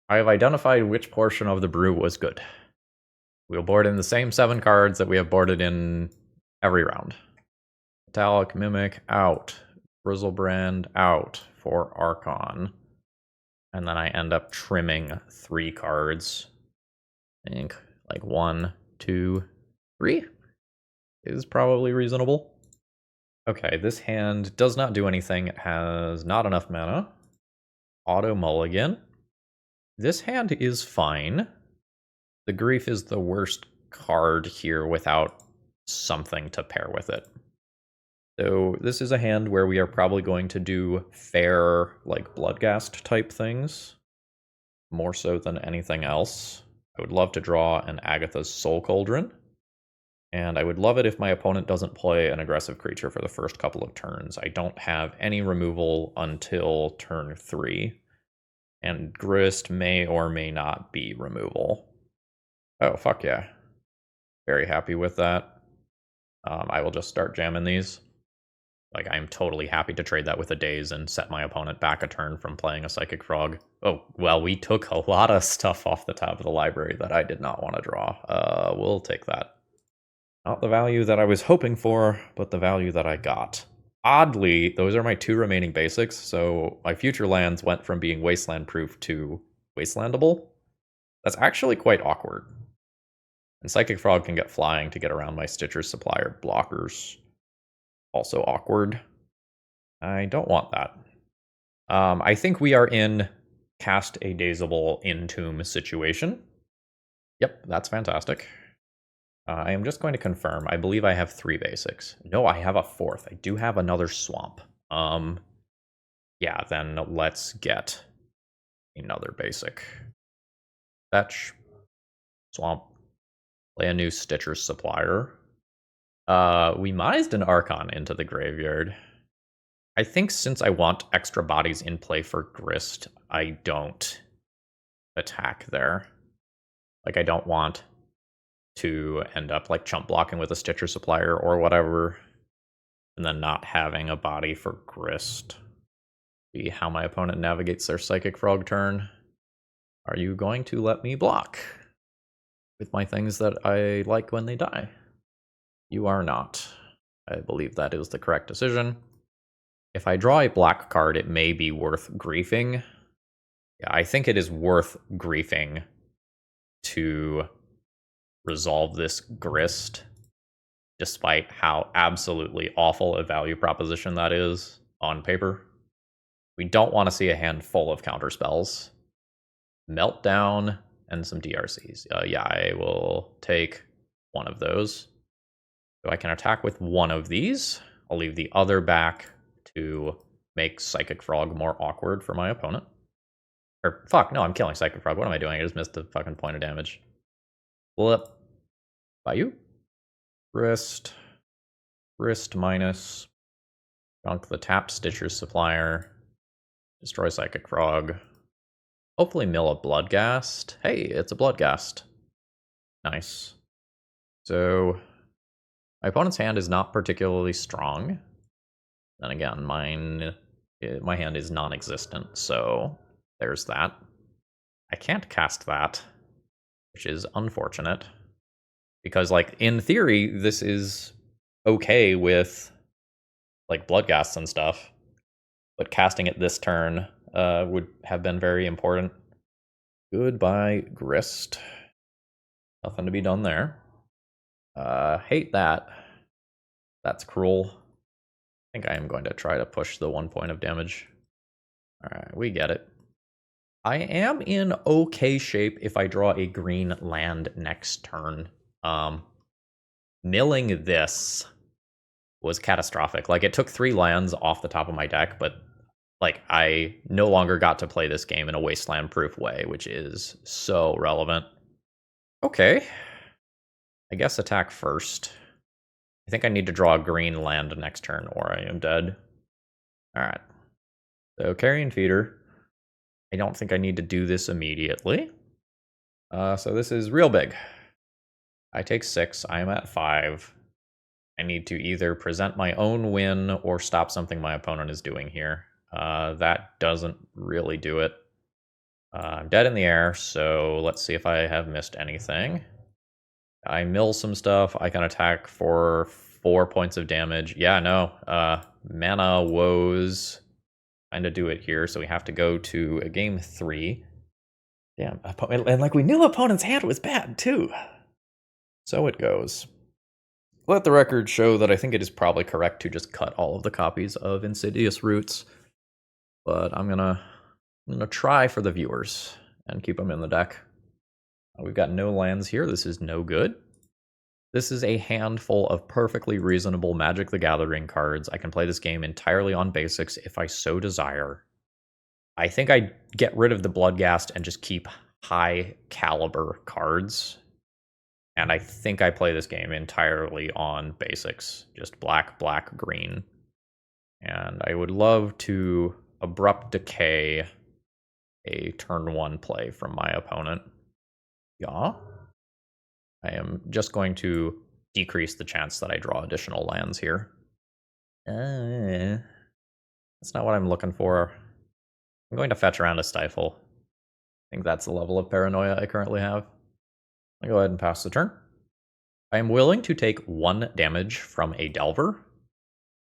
I have identified which portion of the brew was good. We'll board in the same 7 cards that we have boarded in every round. Metallic Mimic out. Grizzlebrand out for Archon. And then I end up trimming 3 cards. I think like 1, 2, 3 is probably reasonable. Okay, this hand does not do anything. It has not enough mana. Auto mulligan. This hand is fine. The Grief is the worst card here without something to pair with it. So this is a hand where we are probably going to do fair, like, Bloodghast type things, more so than anything else. I would love to draw an Agatha's Soul Cauldron, and I would love it if my opponent doesn't play an aggressive creature for the first couple of turns. I don't have any removal until turn 3, and Grist may or may not be removal. Oh, fuck yeah. Very happy with that. I will just start jamming these. Like, I'm totally happy to trade that with a Daze and set my opponent back a turn from playing a Psychic Frog. Oh, well, we took a lot of stuff off the top of the library that I did not want to draw. We'll take that. Not the value that I was hoping for, but the value that I got. Oddly, those are my 2 remaining basics, so my future lands went from being Wasteland-proof to Wastelandable. That's actually quite awkward. And Psychic Frog can get flying to get around my Stitcher Supplier blockers. Also awkward. I don't want that. I think we are in cast a Dazeable Entomb situation. Yep, that's fantastic. I am just going to confirm. I believe I have 3 basics. No, I have a 4th. I do have another Swamp. Yeah, then let's get another basic. Fetch. Swamp. Play a new Stitcher's Supplier. We mised an Archon into the graveyard. I think since I want extra bodies in play for Grist, I don't attack there. Like, I don't want to end up, like, chump blocking with a Stitcher Supplier or whatever, and then not having a body for Grist. See how my opponent navigates their Psychic Frog turn. Are you going to let me block with my things that I like when they die? You are not. I believe that is the correct decision. If I draw a black card, it may be worth griefing. Yeah, I think it is worth griefing to resolve this Grist, despite how absolutely awful a value proposition that is on paper. We don't want to see a hand full of counterspells. Meltdown and some DRCs. Yeah, I will take one of those. So I can attack with one of these. I'll leave the other back to make Psychic Frog more awkward for my opponent. Or, fuck, no, I'm killing Psychic Frog. What am I doing? I just missed the fucking point of damage. Flip. By you. Wrist. Wrist minus. Dunk the tapped Stitcher's Supplier. Destroy Psychic Frog. Hopefully mill a Bloodghast. Hey, it's a Bloodghast. Nice. So, my opponent's hand is not particularly strong. Then again, my hand is non-existent, so there's that. I can't cast that, which is unfortunate. Because, like, in theory, this is okay with, like, Bloodghasts and stuff. But casting it this turn would have been very important. Goodbye, Grist. Nothing to be done there. Hate that. That's cruel. I think I am going to try to push the 1 point of damage. Alright, we get it. I am in okay shape if I draw a green land next turn. Milling this was catastrophic. Like, it took 3 lands off the top of my deck, but, like, I no longer got to play this game in a wasteland-proof way, which is so relevant. Okay. I guess attack first. I think I need to draw a green land next turn, or I am dead. Alright. So, Carrion Feeder. I don't think I need to do this immediately. So this is real big. I take 6. I am at 5. I need to either present my own win or stop something my opponent is doing here. That doesn't really do it. I'm dead in the air, so let's see if I have missed anything. I mill some stuff. I can attack for 4 points of damage. Yeah, no. Mana woes kind of do it here, so we have to go to a game 3. Damn, and like we knew opponent's hand was bad too. So it goes. Let the record show that I think it is probably correct to just cut all of the copies of Insidious Roots, but I'm gonna try for the viewers and keep them in the deck. We've got no lands here. This is no good. This is a handful of perfectly reasonable Magic the Gathering cards. I can play this game entirely on basics if I so desire. I think I get rid of the Bloodghast and just keep high caliber cards. And I think I play this game entirely on basics. Just black, black, green. And I would love to Abrupt Decay a turn 1 play from my opponent. Yeah. I am just going to decrease the chance that I draw additional lands here. That's not what I'm looking for. I'm going to fetch around a Stifle. I think that's the level of paranoia I currently have. I'll go ahead and pass the turn. I am willing to take 1 damage from a Delver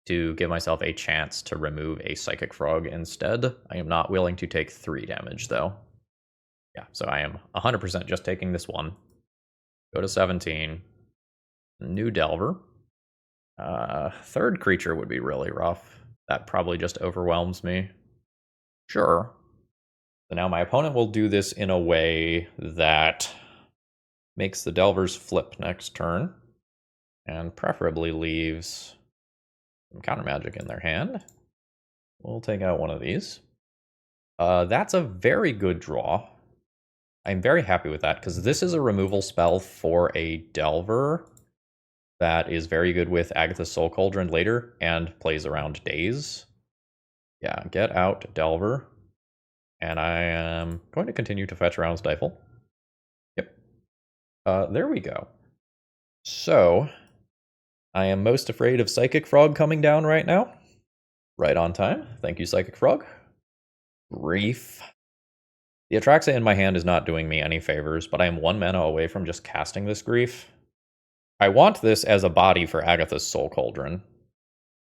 to give myself a chance to remove a Psychic Frog instead. I am not willing to take 3 damage, though. Yeah, so I am 100% just taking this 1. Go to 17. New Delver. Third creature would be really rough. That probably just overwhelms me. Sure. So now my opponent will do this in a way that makes the Delvers flip next turn, and preferably leaves some counter magic in their hand. we'll take out one of these. That's a very good draw. I'm very happy with that, because this is a removal spell for a Delver that is very good with Agatha's Soul Cauldron later and plays around Daze. Yeah, get out Delver. And I am going to continue to fetch around Stifle. Yep. There we go. So, I am most afraid of Psychic Frog coming down right now. Right on time. Thank you, Psychic Frog. Grief. The Atraxa in my hand is not doing me any favors, but I am 1 mana away from just casting this Grief. I want this as a body for Agatha's Soul Cauldron.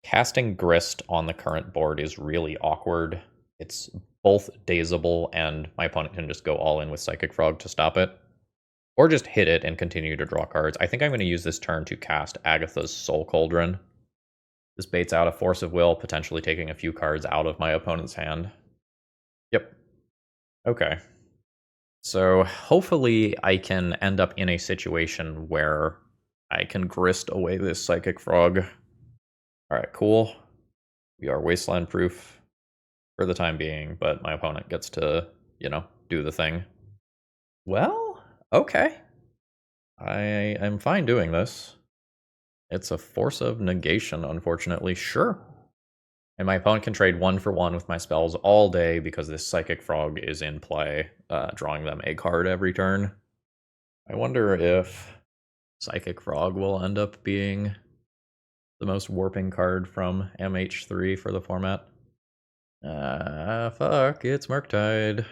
Casting Grist on the current board is really awkward. It's both dazable, and my opponent can just go all in with Psychic Frog to stop it. Or just hit it and continue to draw cards. I think I'm going to use this turn to cast Agatha's Soul Cauldron. This baits out a Force of Will, potentially taking a few cards out of my opponent's hand. Yep. Okay. So hopefully I can end up in a situation where I can Grist away this Psychic Frog. Alright, cool. We are Wasteland proof for the time being, but my opponent gets to, do the thing. Well, okay. I am fine doing this. It's a Force of Negation, unfortunately. Sure. And my opponent can trade 1 for 1 with my spells all day because this Psychic Frog is in play, drawing them a card every turn. I wonder if Psychic Frog will end up being the most warping card from MH3 for the format. Fuck, it's Murktide.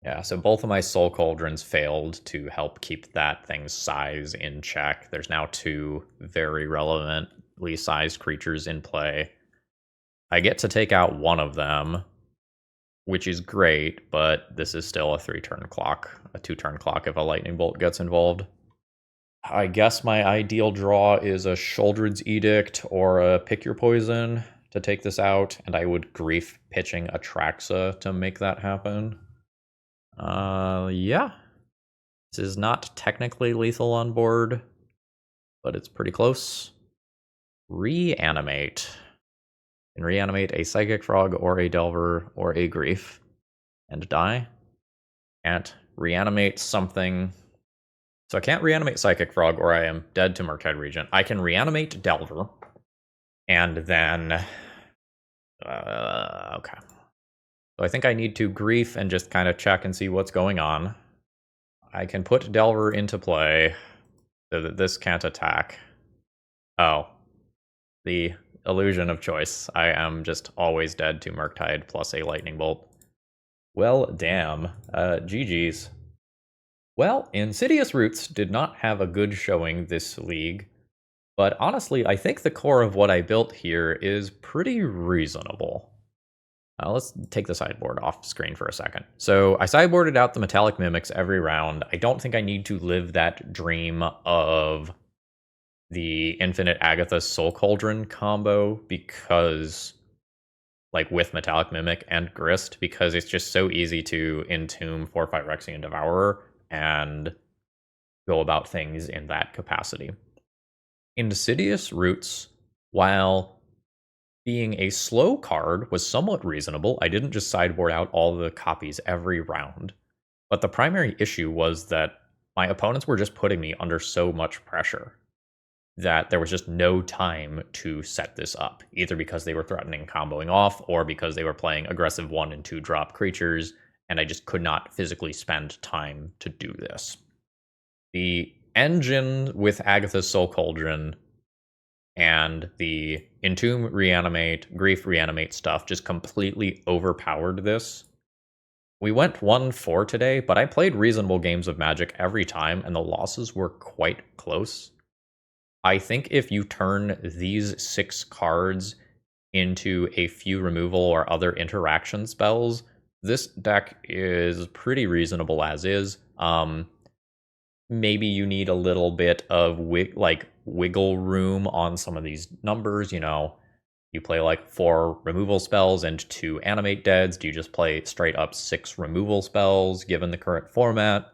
Yeah, so both of my Soul Cauldrons failed to help keep that thing's size in check. There's now 2 very relevantly sized creatures in play. I get to take out one of them, which is great, but this is still a 3-turn clock, a 2-turn clock if a Lightning Bolt gets involved. I guess my ideal draw is a Sholdred's Edict or a Pick Your Poison to take this out, and I would Grief pitching Atraxa to make that happen. Yeah. This is not technically lethal on board, but it's pretty close. Reanimate. And reanimate a Psychic Frog or a Delver or a Grief and die. Can't reanimate something. So I can't reanimate Psychic Frog or I am dead to Murktide Regent. I can reanimate Delver. And then... okay. So I think I need to Grief and just kind of check and see what's going on. I can put Delver into play so that this can't attack. Oh. The illusion of choice. I am just always dead to Murktide plus a Lightning Bolt. Well, damn. GG's. Well, Insidious Roots did not have a good showing this league, but honestly, I think the core of what I built here is pretty reasonable. Let's take the sideboard off screen for a second. So I sideboarded out the Metallic Mimics every round. I don't think I need to live that dream of the Infinite Agatha Soul Cauldron combo because, like, with Metallic Mimic and Grist, because it's just so easy to entomb for Phyrexian Devourer and go about things in that capacity. Insidious Roots, while being a slow card, was somewhat reasonable. I didn't just sideboard out all the copies every round. But the primary issue was that my opponents were just putting me under so much pressure that there was just no time to set this up, either because they were threatening comboing off or because they were playing aggressive 1 and 2 drop creatures, and I just could not physically spend time to do this. The engine with Agatha's Soul Cauldron and the Entomb, Reanimate, Grief, Reanimate stuff just completely overpowered this. We went 1-4 today, but I played reasonable games of Magic every time, and the losses were quite close. I think if you turn these 6 cards into a few removal or other interaction spells, this deck is pretty reasonable as is. Maybe you need a little bit of wiggle room on some of these numbers. You play like 4 removal spells and 2 animate deads. Do you just play straight up 6 removal spells given the current format?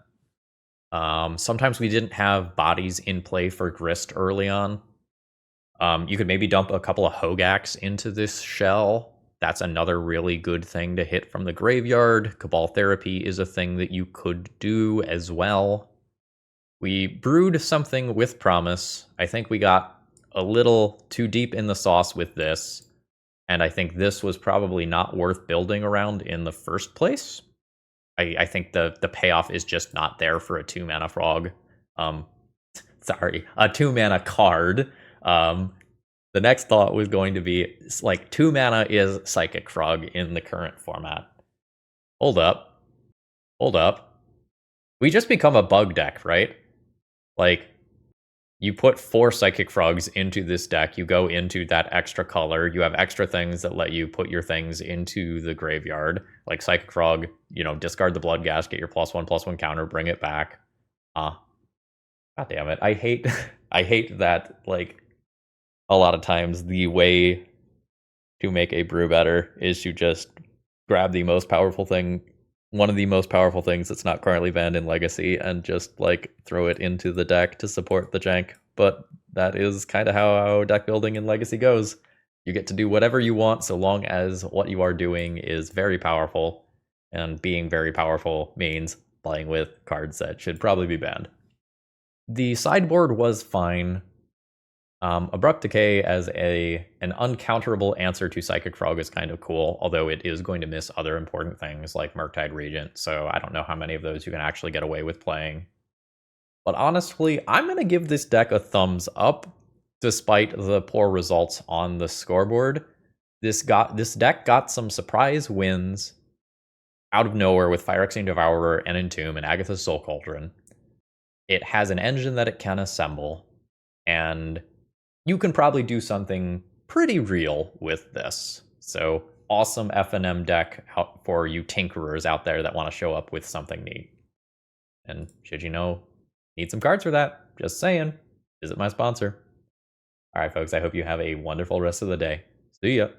Sometimes we didn't have bodies in play for Grist early on. You could maybe dump a couple of Hogaaks into this shell that's another really good thing to hit from the graveyard. Cabal Therapy is a thing that you could do as well. We brewed something with promise. I think we got a little too deep in the sauce with this, and I think this was probably not worth building around in the first place. I think the payoff is just not there for a 2-mana frog. Sorry, a 2-mana card. The next thought was going to be, like, 2 mana is Psychic Frog in the current format. Hold up. Hold up. We just become a bug deck, right? Like, you put 4 Psychic Frogs into this deck, you go into that extra color, you have extra things that let you put your things into the graveyard. Like Psychic Frog, you know, discard the Bloodghast, get your +1/+1 counter, bring it back. God damn it. I hate I hate that, like, a lot of times the way to make a brew better is to just grab the most powerful thing, one of the most powerful things that's not currently banned in Legacy, and just, like, throw it into the deck to support the jank. But that is kind of how deck building in Legacy goes. You get to do whatever you want so long as what you are doing is very powerful, and being very powerful means playing with cards that should probably be banned. The sideboard was fine. Abrupt Decay as an uncounterable answer to Psychic Frog is kind of cool, although it is going to miss other important things like Murktide Regent, so I don't know how many of those you can actually get away with playing. But honestly, I'm going to give this deck a thumbs up, despite the poor results on the scoreboard. This deck got some surprise wins out of nowhere with Phyrexian Devourer and Entomb and Agatha's Soul Cauldron. It has an engine that it can assemble, and you can probably do something pretty real with this. So, awesome FNM deck out for you tinkerers out there that want to show up with something neat. And should you know, need some cards for that, just saying, visit my sponsor. Alright folks, I hope you have a wonderful rest of the day. See ya!